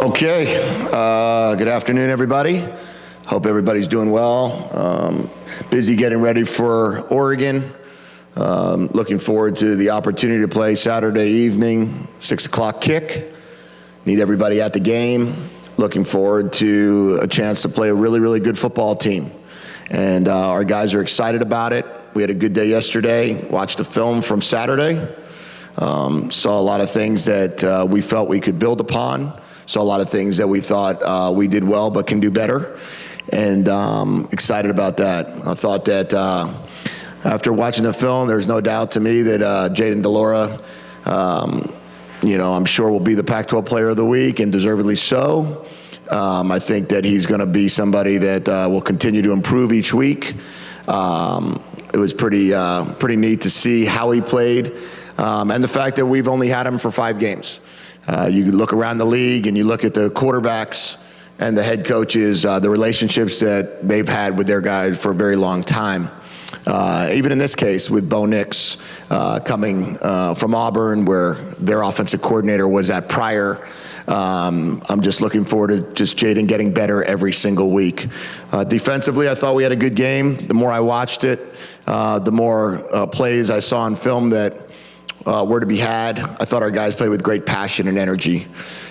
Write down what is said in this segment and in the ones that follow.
Okay, good afternoon, everybody. Hope everybody's doing well. Busy getting ready for Oregon. Looking forward to the opportunity to play Saturday evening, 6 o'clock kick. Need everybody at the game. Looking forward to a chance to play a really, really good football team. And our guys are excited about it. We had a good day yesterday, watched the film from Saturday. Saw a lot of things that we felt we could build upon. Saw a lot of things that we thought we did well but can do better. And excited about that. I thought that after watching the film, there's no doubt to me that Jayden de Laura, I'm sure will be the Pac-12 Player of the Week, and deservedly so. I think that he's going to be somebody that will continue to improve each week. It was pretty neat to see how he played, and the fact that we've only had him for 5 games. You look around the league and you look at the quarterbacks and the head coaches, the relationships that they've had with their guys for a very long time. Even in this case with Bo Nix coming from Auburn, where their offensive coordinator was at prior. I'm just looking forward to just Jayden getting better every single week. Defensively, I thought we had a good game. The more I watched it, the more plays I saw on film that were to be had. I thought our guys played with great passion and energy.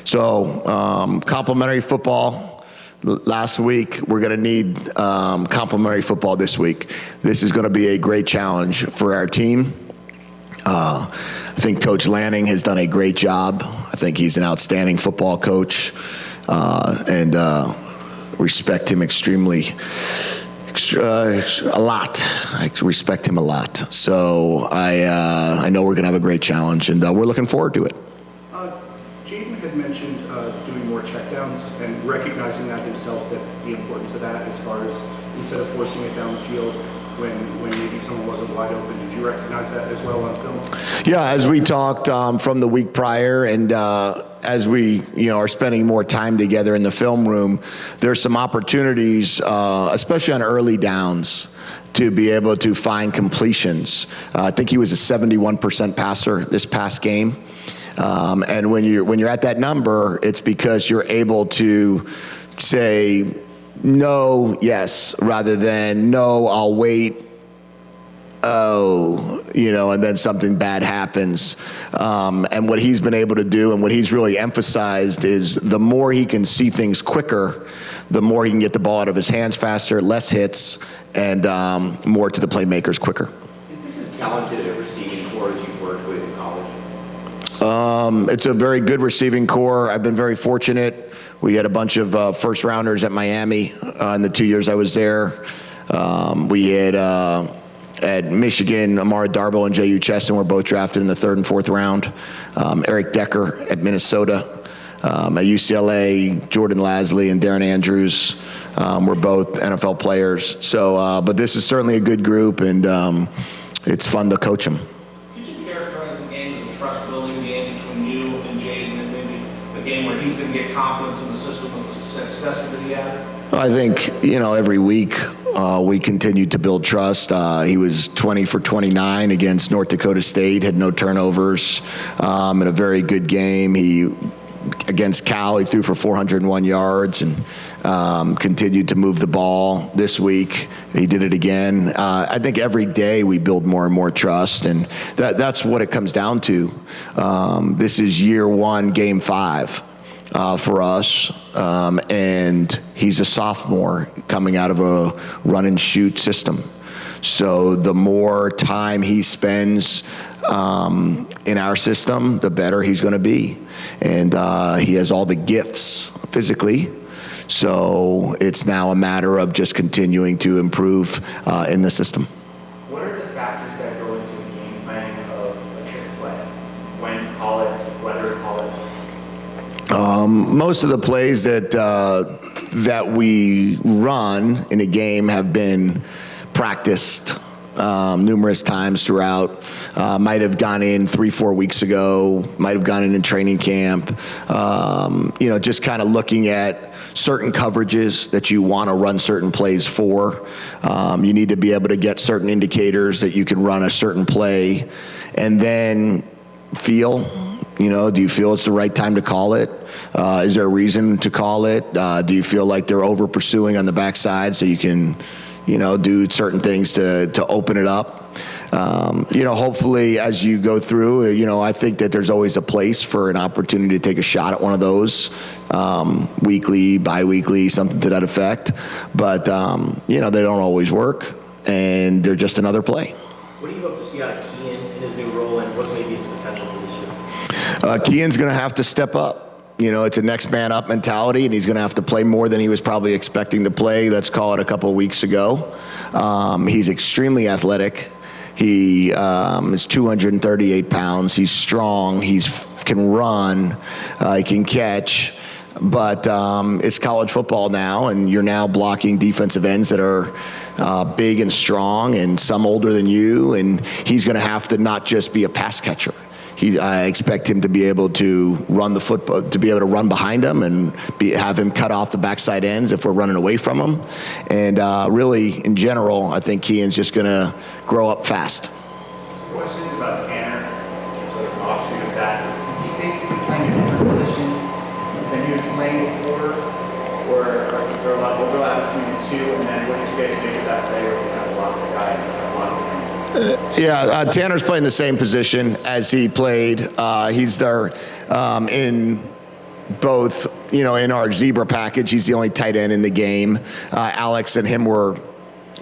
So complimentary football last week. We're going to need complimentary football this week. This is going to be a great challenge for our team. I think Coach Lanning has done a great job. I think he's an outstanding football coach, and respect him a lot. I respect him a lot. So I know we're going to have a great challenge, and we're looking forward to it. Jayden had mentioned doing more checkdowns and recognizing that himself, that the importance of that as far as instead of forcing it down the field when maybe someone wasn't wide open. Did you recognize that as well on film? Yeah, as we talked from the week prior, and as we are spending more time together in the film room, there's some opportunities, especially on early downs, to be able to find completions. I think he was a 71% passer this past game. And when you're at that number, it's because you're able to say no, yes, rather than no, I'll wait, and then something bad happens. And what he's been able to do and what he's really emphasized is the more he can see things quicker, the more he can get the ball out of his hands faster, less hits, and more to the playmakers quicker. Is this as talented a receiving core as you've worked with in college? It's a very good receiving core. I've been very fortunate. We had a bunch of first rounders at Miami in the 2 years I was there. We had at Michigan, Amara Darbo and J.U. Cheston were both drafted in the 3rd and 4th round. Eric Decker at Minnesota. At UCLA, Jordan Lasley and Darren Andrews were both NFL players. So, but this is certainly a good group, and it's fun to coach them. Could you characterize the game as a trust-building game between you and Jayden, and maybe a game where he's going to get confidence in the system with the success that he had? I think, every week we continued to build trust. He was 20 for 29 against North Dakota State, had no turnovers, in a very good game. Against Cal, he threw for 401 yards and continued to move the ball. This week, he did it again. I think every day we build more and more trust, and that's what it comes down to. This is year 1, game 5 for us, and he's a sophomore coming out of a run-and-shoot system. So the more time he spends in our system, the better he's going to be. And he has all the gifts physically. So it's now a matter of just continuing to improve in the system. What are the factors that go into the game planning of a trick play? When to call it, whether to call it? Most of the plays that we run in a game have been practiced numerous times throughout. Might have gone in 3-4 weeks ago, might have gone in training camp. Just kind of looking at certain coverages that you want to run certain plays for. You need to be able to get certain indicators that you can run a certain play, and then feel You know, do you feel it's the right time to call it? Is there a reason to call it? Do you feel like they're over pursuing on the backside so you can, you know, do certain things to open it up? You know, hopefully as you go through, you know, I think that there's always a place for an opportunity to take a shot at one of those, weekly, bi-weekly, something to that effect. But, you know, they don't always work, and they're just another play. What do you hope to see out of Kean in his new role, and what's maybe his potential for this year? Kean's going to have to step up. You know, it's a next man up mentality, and he's going to have to play more than he was probably expecting to play, let's call it a couple of weeks ago. He's extremely athletic. He is 238 pounds. He's strong. He can run. He can catch. But it's college football now, and you're now blocking defensive ends that are big and strong, and some older than you, and he's going to have to not just be a pass catcher. I expect him to be able to run the football, to be able to run behind him and have him cut off the backside ends if we're running away from him. And really, in general, I think Kean's just going to grow up fast. Questions about Tanner, sort of offshoot of that. Is he basically playing a different position than he was playing before? Or is there a lot of overlap between the two? And then what did you guys make of that play where you kind of locked the guy and a lot of the Yeah, Tanner's playing the same position as he played. He's there in both, you know, in our zebra package. He's the only tight end in the game. Alex and him were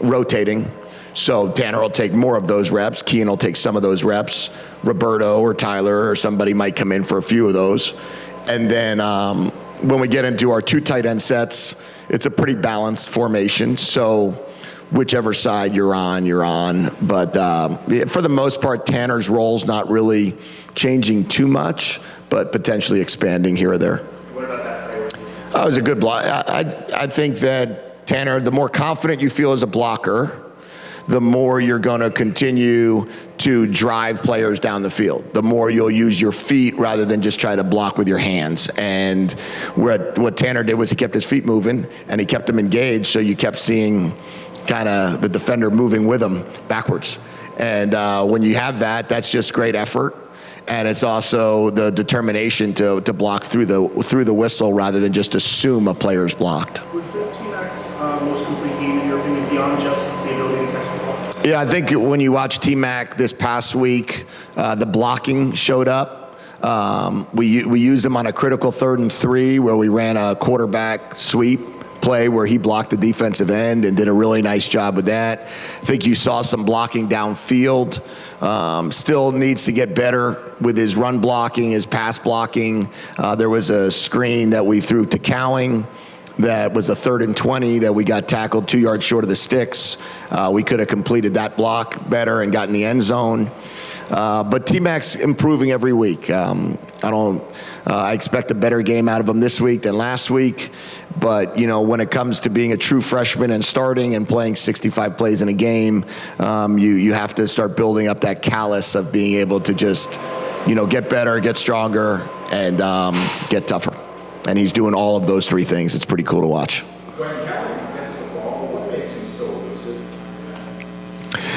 rotating. So Tanner will take more of those reps. Kean will take some of those reps. Roberto or Tyler or somebody might come in for a few of those. And then when we get into our two tight end sets, it's a pretty balanced formation. So whichever side you're on. But for the most part, Tanner's role's not really changing too much, but potentially expanding here or there. What about that play? Oh, it was a good block. I think that Tanner, the more confident you feel as a blocker, the more you're going to continue to drive players down the field. The more you'll use your feet rather than just try to block with your hands. And what Tanner did was he kept his feet moving, and he kept them engaged, so you kept seeing kind of the defender moving with him backwards. And when you have that, that's just great effort. And it's also the determination to block through the whistle rather than just assume a player's blocked. Was this T-Mac's most complete game, in your opinion, beyond just the ability to catch the ball? Yeah, I think when you watch T-Mac this past week, the blocking showed up. We used him on a critical 3rd and 3 where we ran a quarterback sweep play where he blocked the defensive end and did a really nice job with that. I think you saw some blocking downfield. Still needs to get better with his run blocking, his pass blocking. There was a screen that we threw to Cowing that was a 3rd and 20 that we got tackled 2 yards short of the sticks. We could have completed that block better and gotten the end zone. But T-Mac's improving every week. I expect a better game out of him this week than last week. But, you know, when it comes to being a true freshman and starting and playing 65 plays in a game, you have to start building up that callus of being able to just, you know, get better, get stronger, and get tougher. And he's doing all of those 3 things. It's pretty cool to watch. When Cowing gets the ball, what makes him so elusive?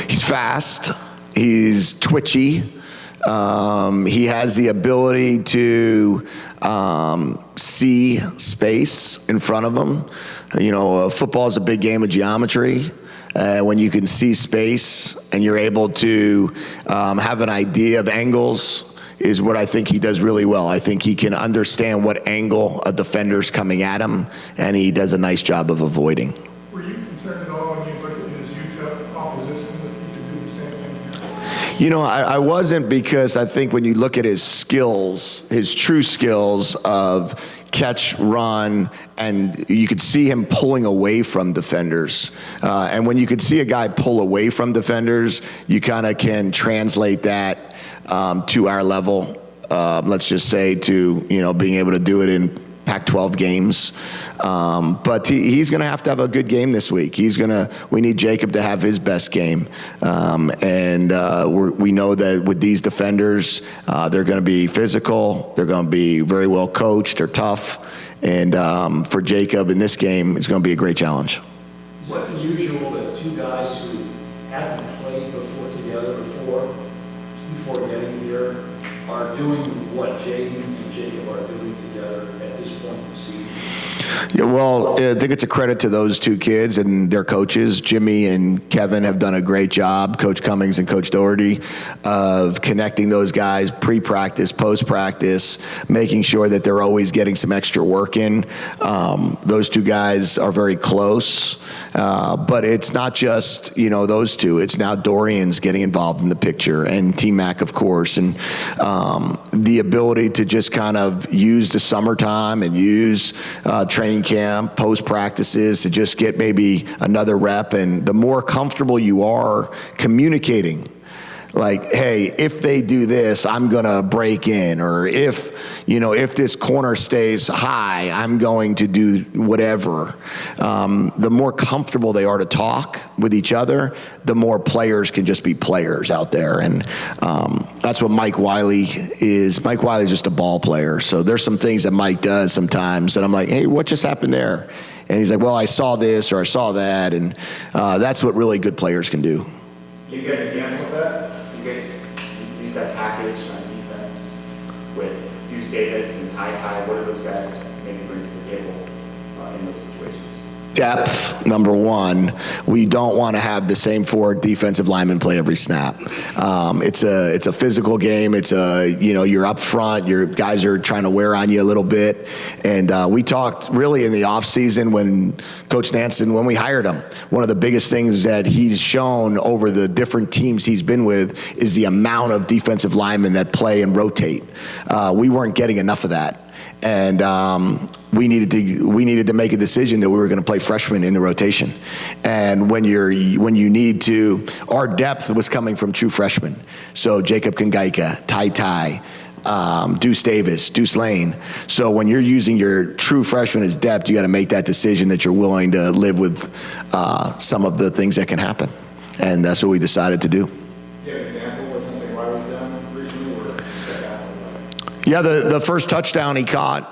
He's fast. He's twitchy. He has the ability to see space in front of him. You know, football is a big game of geometry. When you can see space and you're able to have an idea of angles is what I think he does really well. I think he can understand what angle a defender's coming at him, and he does a nice job of avoiding. Were you concerned at all when you looked at his UTEP opposition that he could do the same thing here? You know, I wasn't, because I think when you look at his skills, his true skills of catch, run, and you could see him pulling away from defenders. And when you could see a guy pull away from defenders, you kind of can translate that to our level. Let's just say to, you know, being able to do it in Pac-12 games. But he's going to have a good game this week. We need Jacob to have his best game. And we know that with these defenders, they're going to be physical. They're going to be very well coached. They're tough. And for Jacob in this game, it's going to be a great challenge. Is it unusual that 2 guys who hadn't played together before getting here are doing what Jaden and Jacob are doing together at this point in the season? Yeah, well, I think it's a credit to those two kids and their coaches. Jimmy and Kevin have done a great job, Coach Cummings and Coach Doherty, of connecting those guys pre-practice, post-practice, making sure that they're always getting some extra work in. Those two guys are very close, but it's not just, those two. It's now Dorian's getting involved in the picture, and T-Mac, of course, and the ability to just kind of use the summertime and use training camp, post practices to just get maybe another rep. And the more comfortable you are communicating, like, hey, if they do this, I'm going to break in, or if this corner stays high, I'm going to do whatever. The more comfortable they are to talk with each other, the more players can just be players out there. And that's what Mike Wiley is. Mike Wiley is just a ball player. So there's some things that Mike does sometimes that I'm like, hey, what just happened there? And he's like, well, I saw this or I saw that. And that's what really good players can do. Can you guys example that? You guys use that package on defense with Deuce Davis and Ty. What do those guys maybe bring to the table in those situations? Depth, number one. We don't want to have the same four defensive linemen play every snap. It's a physical game. It's you're up front. Your guys are trying to wear on you a little bit. And we talked really in the offseason when Coach Nansen, when we hired him, one of the biggest things that he's shown over the different teams he's been with is the amount of defensive linemen that play and rotate. We weren't getting enough of that. And we needed to make a decision that we were going to play freshmen in the rotation. And when you need to, our depth was coming from true freshmen. So Jacob Kangaika, Ty, Deuce Davis, Deuce Lane. So when you're using your true freshman as depth, you got to make that decision that you're willing to live with some of the things that can happen. And that's what we decided to do. Do you have an example of something Wiley's done recently or Yeah, the first touchdown he caught,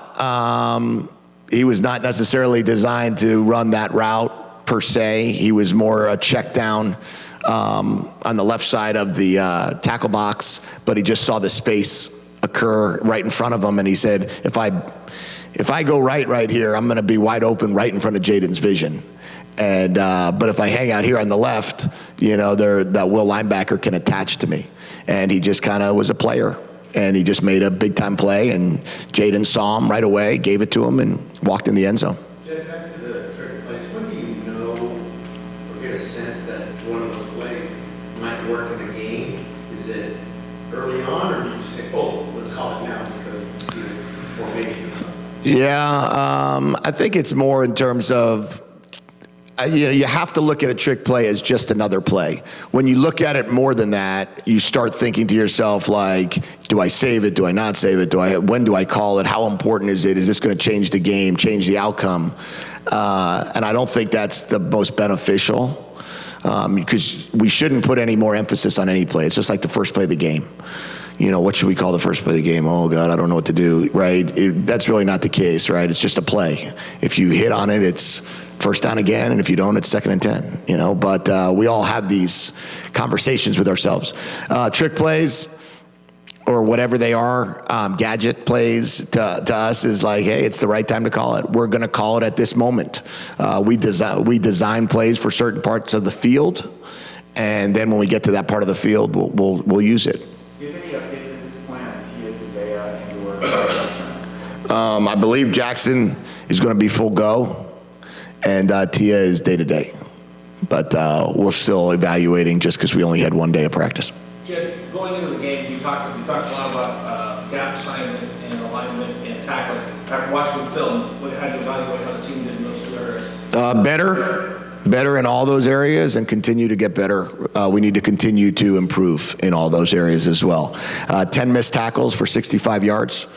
he was not necessarily designed to run that route per se. He was more a check down on the left side of the tackle box, but he just saw the space occur right in front of him, and he said, if I go right here, I'm going to be wide open right in front of Jaden's vision. And but if I hang out here on the left, that will linebacker can attach to me. And he just kind of was a player. And he just made a big-time play, and Jaden saw him right away, gave it to him, and walked in the end zone. Jedd, back to the trick plays, when do you know or get a sense that one of those plays might work in the game? Is it early on, or do you just say, oh, let's call it now because you see the formation? Yeah, I think it's more in terms of, you have to look at a trick play as just another play. When you look at it more than that, you start thinking to yourself like, do I save it? Do I not save it? When do I call it? How important is it? Is this going to change the game, change the outcome? And I don't think that's the most beneficial because we shouldn't put any more emphasis on any play. It's just like the first play of the game. What should we call the first play of the game? Oh, God, I don't know what to do, right? That's really not the case, right? It's just a play. If you hit on it, it's first down again, and if you don't, it's 2nd and 10, But we all have these conversations with ourselves. Trick plays, or whatever they are, gadget plays, to us is like, hey, it's the right time to call it. We're going to call it at this moment. We design plays for certain parts of the field, and then when we get to that part of the field, we'll use it. Do you have any updates at this point on Tia Sadea and your I believe Jackson is going to be full go, and Tia is day-to-day. But we're still evaluating just because we only had one day of practice. Jedd, going into the game, you talked a lot about gap assignment and alignment and tackling. After watching the film, how do you evaluate how the team did in those two areas? Better in all those areas, and continue to get better. We need to continue to improve in all those areas as well. 10 missed tackles for 65 yards.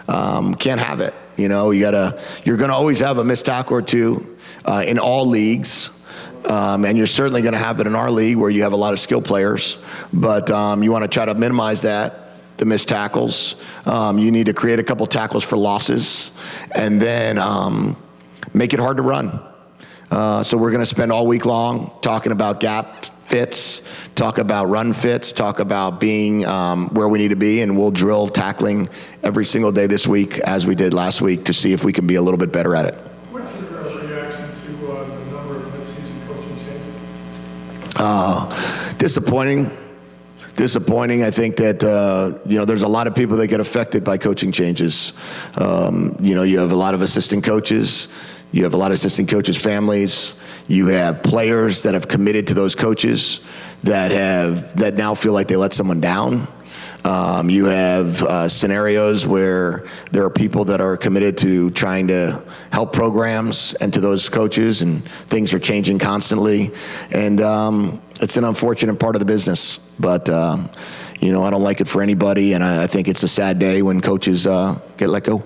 Can't have it. You're going to always have a missed tackle or two in all leagues. And you're certainly going to have it in our league where you have a lot of skill players. But you want to try to minimize that, the missed tackles. You need to create a couple tackles for losses, and then make it hard to run. So we're going to spend all week long talking about gap fits, talk about run fits, talk about being where we need to be, and we'll drill tackling every single day this week as we did last week to see if we can be a little bit better at it. What's your reaction to the number of mid-season coaching changes? Disappointing. I think that, there's a lot of people that get affected by coaching changes. You have a lot of assistant coaches. You have a lot of assistant coaches' families. You have players that have committed to those coaches that now feel like they let someone down. You have scenarios where there are people that are committed to trying to help programs and to those coaches, and things are changing constantly. And it's an unfortunate part of the business. But, I don't like it for anybody, and I think it's a sad day when coaches get let go.